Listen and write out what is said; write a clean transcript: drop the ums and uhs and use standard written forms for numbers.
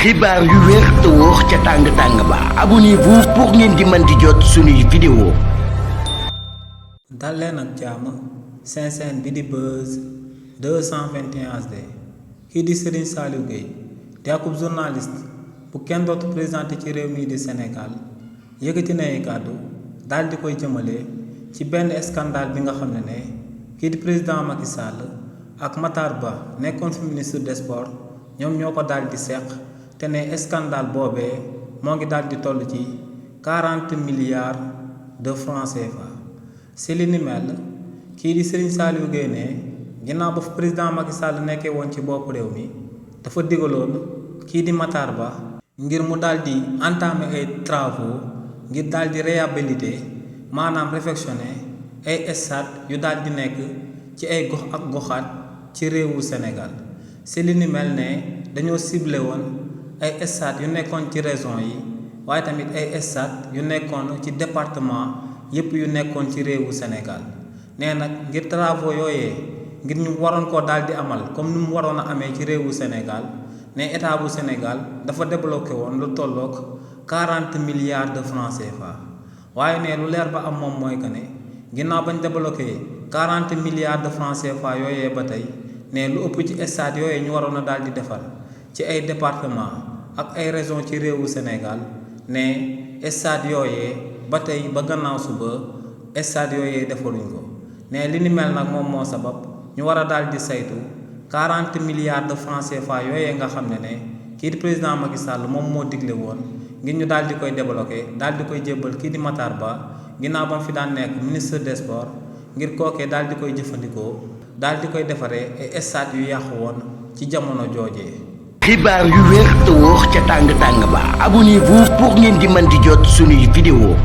xibaar yu wér te wóor ca tàng ba abonnez-vous pour ngeen di mën di jot suñuy vidéo. dal leen ak jàmm seen chaîne bi di Buzz 221 HD kii di Serigne Saliou Gueye di akub journaliste bu kenn dootu présenté ci réew mi di Sénégal yëkkati na ay kàddu daal di koy jëmale ci benn scandale bi nga xam ne kii di président Macky Sall ak Matar Ba nekkoon fi ministre des sports ñoom ñoo ko daal di seq te ne scandale boobee moo ngi daal di toll ci 40 milliards de francs CFA. si li ni mel kii di Serigne Saliou Gueye ne ginnaaw ba fa président Macky Sall nekkee woon ci bopp réew mi dafa digaloon kii di Matar Ba ngir mu daal di entamer ay travaux ngir daal di réhabiliter maanaam réfectionner ay stade yu daal di nekk ci ay gox ak goxaat ci réewu Sénégal. si li ni mel ne dañoo ciblé woon ay stade yu nekkoon ci région yi waaye tamit ay stade yu nekkoon ci département yépp yu nekkoon ci réewu Sénégal nee nag ngir travaux yooyee ngir ñu waroon koo daal di amal comme ni mu waroon a amee ci réewu Sénégal ne état bu Sénégal dafa débloqué woon lu tolloog 40 milliards de francs CFA waaye ne lu leer ba am moom mooy que ne ginnaaw bañ débloqué 40 milliards de francs CFA yooyee ba tey ne lu ëpp ci stade yooyee ñu waroon a daal di defar ci ay département ak ay région ci réewu Sénégal ne stade yooyee ba tey ba gannaaw suba stade yooyee defaruñ ko ne li ni mel nag moom moo sabab ñu war a daal di saytu 40 milliards de francs CFA yooyee nga xam ne kii di président Macky Sall moom moo digle woon ngir ñu daal di koy débloqué daal di koy jébbal kii di Matar Ba ginnaaw ba mu fi daan nekk ministre des sports ngir kookee daal di koy jëfandikoo daal di koy defaree ay stade yu yàqu woon ci jamono joojee. xibaar yu wér te wóor ca tàng ba abonnez-vous pour ngeen di mën di jot suñuy vidéo.